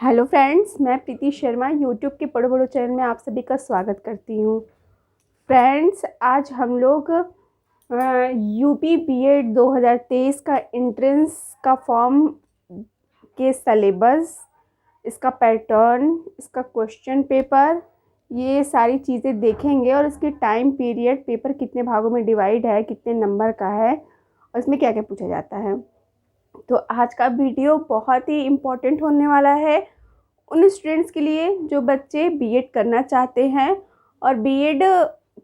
Hello friends, मैं प्रीति Sharma YouTube के पढ़ो बड़ो चैनल में आप सभी का स्वागत करती हूँ। फ्रेंड्स, आज हम लोग यूपी बीएड 2023 का एंट्रेंस का फॉर्म के सिलेबस, इसका पैटर्न, इसका क्वेश्चन पेपर, ये सारी चीज़ें देखेंगे और इसकी टाइम पीरियड, पेपर कितने भागों में डिवाइड है, कितने नंबर का है और इसमें क्या क्या पूछा जाता है। तो आज का वीडियो बहुत ही इम्पोर्टेंट होने वाला है उन स्टूडेंट्स के लिए जो बच्चे बीएड करना चाहते हैं। और बीएड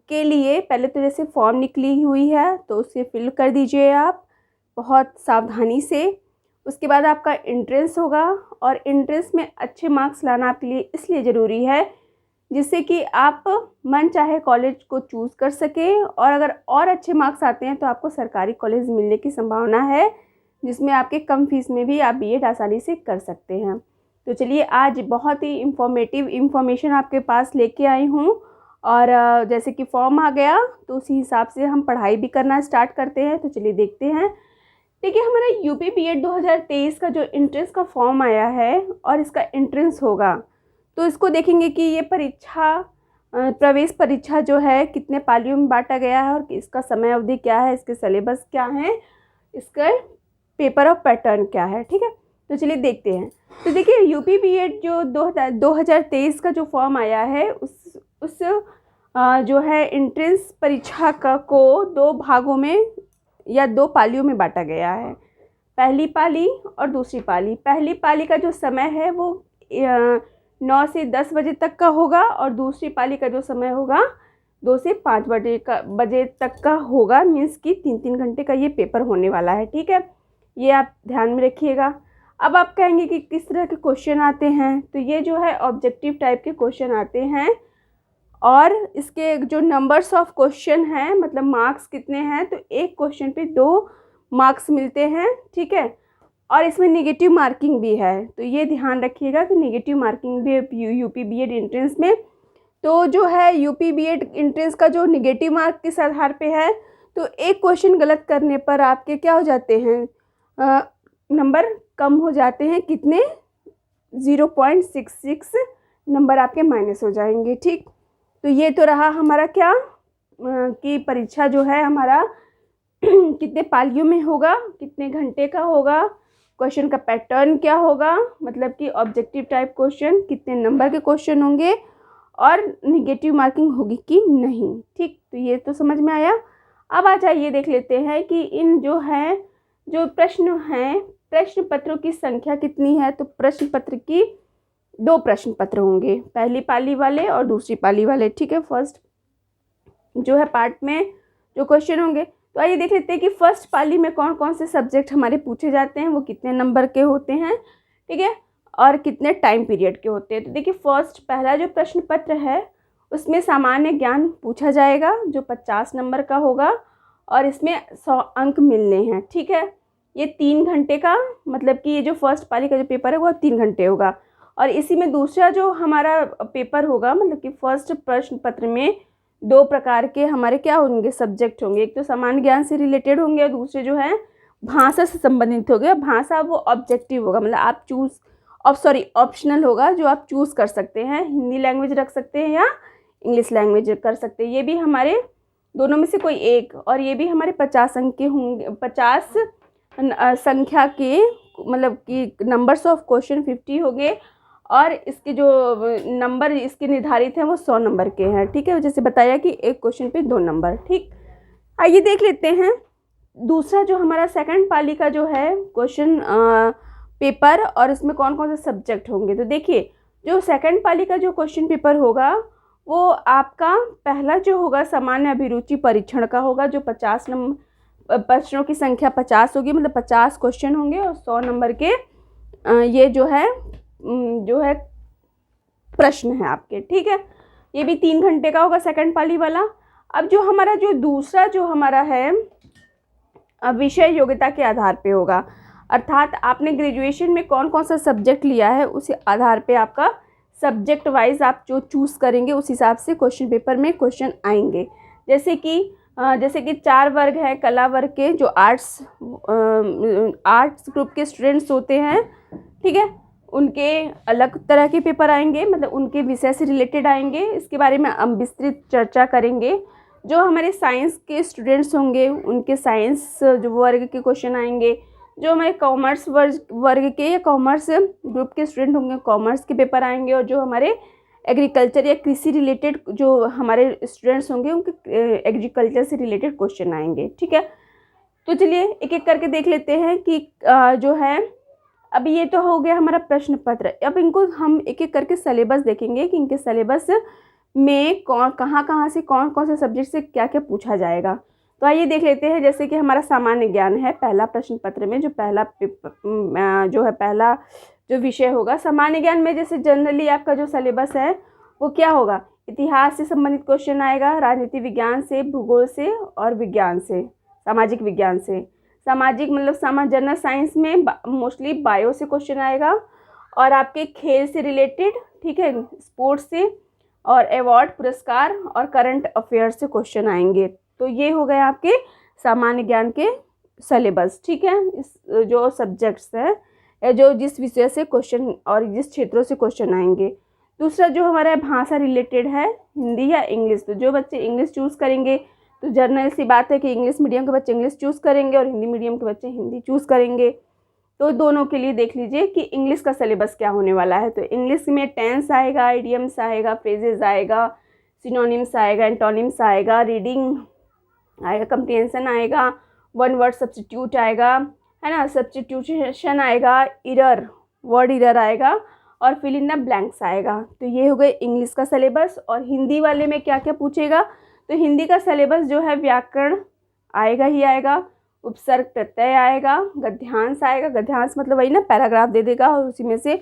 के लिए पहले तो जैसे फॉर्म निकली हुई है तो उसे फिल कर दीजिए आप बहुत सावधानी से। उसके बाद आपका एंट्रेंस होगा और एंट्रेंस में अच्छे मार्क्स लाना आपके लिए इसलिए ज़रूरी है जिससे कि आप मन चाहे कॉलेज को चूज़ कर सकें, और अगर और अच्छे मार्क्स आते हैं तो आपको सरकारी कॉलेज मिलने की संभावना है जिसमें आपके कम फीस में भी आप बीएड आसानी से कर सकते हैं। तो चलिए, आज बहुत ही इंफॉर्मेशन आपके पास लेके आई हूँ। और जैसे कि फॉर्म आ गया तो उसी हिसाब से हम पढ़ाई भी करना स्टार्ट करते हैं। तो चलिए देखते हैं। देखिए, हमारा यूपी बीएड 2023 का जो एंट्रेंस का फॉर्म आया है और इसका एंट्रेंस होगा, तो इसको देखेंगे कि ये परीक्षा, प्रवेश परीक्षा जो है कितने पालियों में बांटा गया है और इसका समय अवधि क्या है, इसके सिलेबस क्या है, इसका पेपर और पैटर्न क्या है। ठीक है, तो चलिए देखते हैं। तो देखिए, यूपी बीएड जो 2023 का जो फॉर्म आया है उस जो है एंट्रेंस परीक्षा को दो भागों में या दो पालियों में बांटा गया है, पहली पाली और दूसरी पाली। पहली पाली का जो समय है वो 9 से 10 बजे तक का होगा और दूसरी पाली का जो समय होगा 2 से 5 बजे तक का होगा। मीन्स कि 3-3 घंटे का ये पेपर होने वाला है। ठीक है, ये आप ध्यान में रखिएगा। अब आप कहेंगे कि किस तरह के क्वेश्चन आते हैं, तो ये जो है ऑब्जेक्टिव टाइप के क्वेश्चन आते हैं और इसके जो नंबर्स ऑफ क्वेश्चन हैं, मतलब मार्क्स कितने हैं, तो एक क्वेश्चन पे 2 मार्क्स मिलते हैं। ठीक है, और इसमें नेगेटिव मार्किंग भी है, तो ये ध्यान रखिएगा कि नेगेटिव मार्किंग भी है यूपी बीएड एंट्रेंस में। तो जो है यूपी बीएड एंट्रेंस का जो नेगेटिव मार्क किस आधार पे है, तो एक क्वेश्चन गलत करने पर आपके क्या हो जाते हैं, नंबर कम हो जाते हैं। कितने? 0.66 नंबर आपके माइनस हो जाएंगे। ठीक, तो ये तो रहा हमारा क्या कि परीक्षा जो है हमारा कितने पालियों में होगा, कितने घंटे का होगा, क्वेश्चन का पैटर्न क्या होगा, मतलब कि ऑब्जेक्टिव टाइप क्वेश्चन, कितने नंबर के क्वेश्चन होंगे और निगेटिव मार्किंग होगी कि नहीं। ठीक, तो ये तो समझ में आया। अब आ जाइए देख लेते हैं कि इन जो प्रश्न हैं, प्रश्न पत्रों की संख्या कितनी है। तो प्रश्न पत्र की 2 प्रश्न पत्र होंगे, पहली पाली वाले और दूसरी पाली वाले। ठीक है, फर्स्ट जो है पार्ट में जो क्वेश्चन होंगे, तो आइए देख लेते हैं कि फर्स्ट पाली में कौन कौन से सब्जेक्ट हमारे पूछे जाते हैं, वो कितने नंबर के होते हैं। ठीक है, और कितने टाइम पीरियड के होते हैं। तो देखिए, पहला जो प्रश्न पत्र है उसमें सामान्य ज्ञान पूछा जाएगा जो 50 नंबर का होगा और इसमें 100 अंक मिलने हैं। ठीक है, ये 3 घंटे का, मतलब कि ये जो फर्स्ट पाली का जो पेपर है वो 3 घंटे होगा। और इसी में दूसरा जो हमारा पेपर होगा, मतलब कि फर्स्ट प्रश्न पत्र में 2 प्रकार के हमारे क्या होंगे, सब्जेक्ट होंगे। एक तो सामान्य ज्ञान से रिलेटेड होंगे और दूसरे जो है भाषा से संबंधित होंगे। भाषा वो ऑब्जेक्टिव होगा, मतलब आप ऑप्शनल होगा, जो आप चूज़ कर सकते हैं। हिंदी लैंग्वेज रख सकते हैं या इंग्लिश लैंग्वेज कर सकते हैं। ये भी हमारे दोनों में से कोई एक, और ये भी हमारे 50 अंक के होंगे, 50 संख्या के, मतलब कि नंबर्स ऑफ क्वेश्चन 50 होंगे और इसके जो नंबर इसके निर्धारित हैं वो 100 नंबर के हैं। ठीक है, जैसे बताया कि एक क्वेश्चन पे 2 नंबर। ठीक, आइए देख लेते हैं दूसरा जो हमारा सेकंड पाली का जो है क्वेश्चन पेपर और इसमें कौन कौन से सब्जेक्ट होंगे। तो देखिए, जो सेकंड पाली का जो क्वेश्चन पेपर होगा वो आपका पहला जो होगा सामान्य अभिरुचि परीक्षण का होगा, जो 50 नंबर प्रश्नों की संख्या 50 होगी, मतलब 50 क्वेश्चन होंगे और 100 नंबर के ये जो है प्रश्न है आपके। ठीक है, ये भी 3 घंटे का होगा सेकंड पाली वाला। अब जो हमारा जो दूसरा जो हमारा है विषय योग्यता के आधार पे होगा, अर्थात आपने ग्रेजुएशन में कौन कौन सा सब्जेक्ट लिया है उसी आधार पे आपका सब्जेक्ट वाइज आप जो चूज़ करेंगे उस हिसाब से क्वेश्चन पेपर में क्वेश्चन आएंगे। जैसे कि 4 वर्ग है कला वर्ग के, जो आर्ट्स ग्रुप के स्टूडेंट्स होते हैं। ठीक है, उनके अलग तरह के पेपर आएंगे, मतलब उनके विषय से रिलेटेड आएंगे। इसके बारे में हम विस्तृत चर्चा करेंगे। जो हमारे साइंस के स्टूडेंट्स होंगे उनके साइंस जो वर्ग के क्वेश्चन आएंगे। जो हमारे कॉमर्स वर्ग के या कॉमर्स ग्रुप के स्टूडेंट होंगे कॉमर्स के पेपर आएंगे। और जो हमारे एग्रीकल्चर या कृषि रिलेटेड जो हमारे स्टूडेंट्स होंगे उनके एग्रीकल्चर से रिलेटेड क्वेश्चन आएंगे। ठीक है, तो चलिए एक एक करके देख लेते हैं कि जो है अभी ये तो हो गया हमारा प्रश्न पत्र। अब इनको हम एक एक करके सिलेबस देखेंगे कि इनके सिलेबस में कहाँ से कौन कौन से सब्जेक्ट से क्या क्या पूछा जाएगा। तो आइए देख लेते हैं। जैसे कि हमारा सामान्य ज्ञान है पहला प्रश्न पत्र में, जो पहला जो विषय होगा सामान्य ज्ञान में। जैसे जनरली आपका जो सिलेबस है वो क्या होगा, इतिहास से संबंधित क्वेश्चन आएगा, राजनीति विज्ञान से, भूगोल से और विज्ञान से, सामाजिक विज्ञान से। सामाजिक मतलब जनरल साइंस में मोस्टली बायो से क्वेश्चन आएगा, और आपके खेल से रिलेटेड, ठीक है, स्पोर्ट्स से, और अवार्ड पुरस्कार और करंट अफेयर से क्वेश्चन आएंगे। तो ये हो गए आपके सामान्य ज्ञान के सिलेबस। ठीक है, इस जो सब्जेक्ट्स हैं या जो जिस विषय से क्वेश्चन और जिस क्षेत्रों से क्वेश्चन आएंगे। दूसरा जो हमारा भाषा रिलेटेड है, हिंदी या इंग्लिश। तो जो बच्चे इंग्लिश चूज़ करेंगे तो जर्नल सी बात है कि इंग्लिश मीडियम के बच्चे इंग्लिश चूज़ करेंगे और हिंदी मीडियम के बच्चे हिंदी चूज़ करेंगे। तो दोनों के लिए देख लीजिए कि इंग्लिश का सिलेबस क्या होने वाला है। तो इंग्लिश में टेंस आएगा, इडियम्स आएगा, फ्रेजेस आएगा, सिनोनिम्स आएगा, एंटोनिम्स आएगा, रीडिंग आएगा, कंप्रिहेंशन आएगा, वन वर्ड सब्स्टिट्यूट आएगा, है ना, सब्स्टिट्यूशन आएगा, वर्ड इरर आएगा, और फिल इन द ब्लैंक्स आएगा। तो ये हो गए इंग्लिश का सिलेबस। और हिंदी वाले में क्या क्या पूछेगा, तो हिंदी का सिलेबस जो है व्याकरण आएगा ही आएगा, उपसर्ग प्रत्यय आएगा, गद्यांश आएगा। गद्यांश मतलब वही ना, पैराग्राफ दे देगा और उसी में से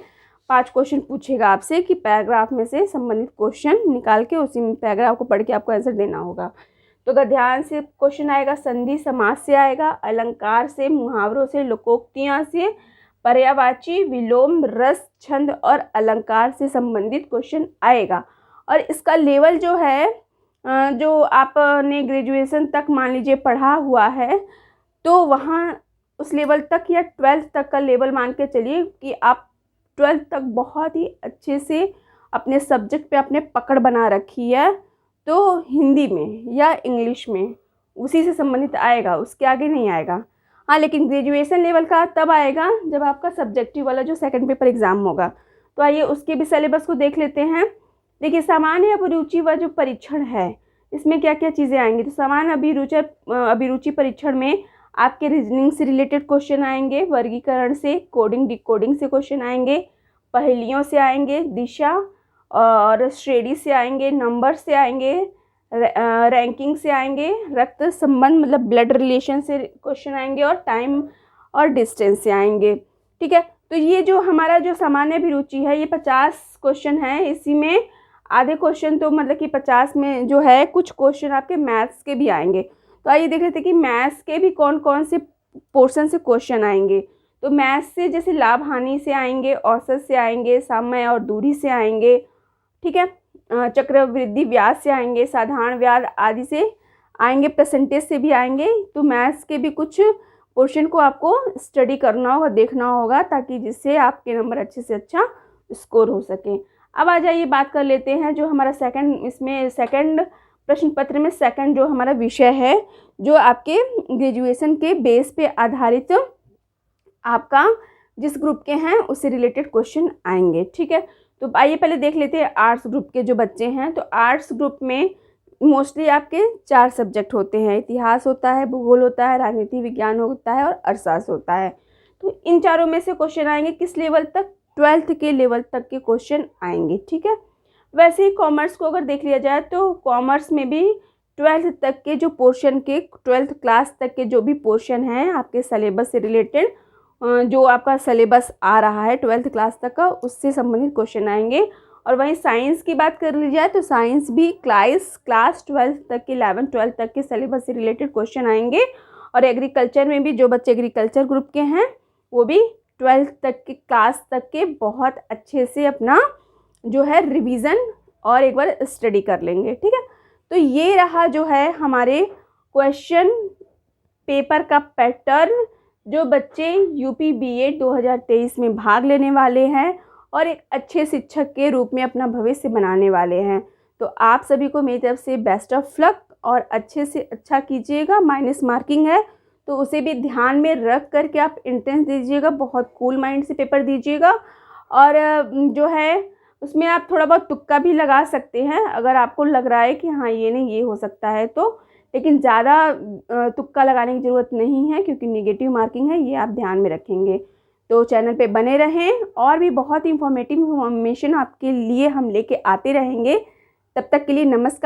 5 क्वेश्चन पूछेगा आपसे कि पैराग्राफ में से संबंधित क्वेश्चन निकाल के उसी पैराग्राफ को पढ़ के आपको आंसर देना होगा। तो गद्यांश से क्वेश्चन आएगा, संधि समास से आएगा, अलंकार से, मुहावरों से, लोकोक्तियाँ से, पर्यायवाची, विलोम, रस, छंद और अलंकार से संबंधित क्वेश्चन आएगा। और इसका लेवल जो है, जो आपने ग्रेजुएशन तक मान लीजिए पढ़ा हुआ है तो वहाँ उस लेवल तक या 12th तक का लेवल मान के चलिए कि आप 12th तक बहुत ही अच्छे से अपने सब्जेक्ट पे अपने पकड़ बना रखी है। तो हिंदी में या इंग्लिश में उसी से संबंधित आएगा, उसके आगे नहीं आएगा। हाँ, लेकिन ग्रेजुएशन लेवल का तब आएगा जब आपका सब्जेक्टिव वाला जो सेकंड पेपर एग्ज़ाम होगा। तो आइए उसके भी सिलेबस को देख लेते हैं। देखिए, सामान्य अभिरुचि व जो परीक्षण है इसमें क्या क्या चीज़ें आएंगी। तो सामान्य अभिरुचि परीक्षण में आपके रीजनिंग से रिलेटेड क्वेश्चन आएंगे, वर्गीकरण से, कोडिंग डिकोडिंग से क्वेश्चन आएंगे, पहेलियों से आएंगे, दिशा और श्रेणी से आएंगे, नंबर से आएंगे, रैंकिंग से आएंगे, रक्त संबंध मतलब ब्लड रिलेशन से क्वेश्चन आएंगे, और टाइम और डिस्टेंस से आएंगे। ठीक है, तो ये जो हमारा जो सामान्य अभिरुचि है ये 50 क्वेश्चन है। इसी में आधे क्वेश्चन तो मतलब कि 50 में जो है कुछ क्वेश्चन आपके मैथ्स के भी आएंगे। तो आइए देख लेते हैं कि मैथ्स के भी कौन कौन से पोर्शन से क्वेश्चन आएंगे। तो मैथ्स से जैसे लाभ हानि से आएंगे, औसत से आएंगे, समय और दूरी से आएंगे, ठीक है, चक्रवृद्धि ब्याज से आएंगे, साधारण ब्याज आदि से आएंगे, परसेंटेज से भी आएंगे। तो मैथ्स के भी कुछ पोर्शन को आपको स्टडी करना होगा, देखना होगा, ताकि जिससे आपके नंबर अच्छे से अच्छा स्कोर हो सके। अब आ जाइए बात कर लेते हैं जो हमारा सेकंड प्रश्न पत्र में सेकंड जो हमारा विषय है, जो आपके ग्रेजुएशन के बेस पे आधारित आपका जिस ग्रुप के हैं उससे रिलेटेड क्वेश्चन आएंगे। ठीक है, तो आइए पहले देख लेते हैं आर्ट्स ग्रुप के जो बच्चे हैं। तो आर्ट्स ग्रुप में मोस्टली आपके 4 सब्जेक्ट होते हैं, इतिहास होता है, भूगोल होता है, राजनीति विज्ञान होता है और अर्थशास्त्र होता है। तो इन चारों में से क्वेश्चन आएंगे किस लेवल तक, 12th के लेवल तक के क्वेश्चन आएंगे। ठीक है, वैसे ही कॉमर्स को अगर देख लिया जाए तो कॉमर्स में भी 12th तक के जो पोर्शन के 12th क्लास तक के जो भी पोर्शन हैं आपके सिलेबस से रिलेटेड, जो आपका सिलेबस आ रहा है 12th क्लास तक का, उससे संबंधित क्वेश्चन आएंगे। और वहीं साइंस की बात कर ली जाए तो साइंस भी क्लास 12th तक के 11 12 तक के सिलेबस से रिलेटेड क्वेश्चन आएंगे। और एग्रीकल्चर में भी जो बच्चे एग्रीकल्चर ग्रुप के हैं वो भी 12th तक के क्लास तक के बहुत अच्छे से अपना जो है रिवीजन और एक बार स्टडी कर लेंगे। ठीक है, तो ये रहा जो है हमारे क्वेश्चन पेपर का पैटर्न जो बच्चे यूपी बीएड 2023 में भाग लेने वाले हैं और एक अच्छे शिक्षक के रूप में अपना भविष्य बनाने वाले हैं। तो आप सभी को मेरी तरफ से बेस्ट ऑफ लक और अच्छे से अच्छा कीजिएगा। माइनस मार्किंग है तो उसे भी ध्यान में रख करके आप एंट्रेंस दीजिएगा, बहुत कूल माइंड से पेपर दीजिएगा। और जो है उसमें आप थोड़ा बहुत तुक्का भी लगा सकते हैं अगर आपको लग रहा है कि हाँ ये नहीं ये हो सकता है तो, लेकिन ज़्यादा तुक्का लगाने की ज़रूरत नहीं है क्योंकि नेगेटिव मार्किंग है, ये आप ध्यान में रखेंगे। तो चैनल पे बने रहें और भी बहुत इंफॉर्मेटिव इंफॉर्मेशन आपके लिए हम लेके आते रहेंगे। तब तक के लिए नमस्कार।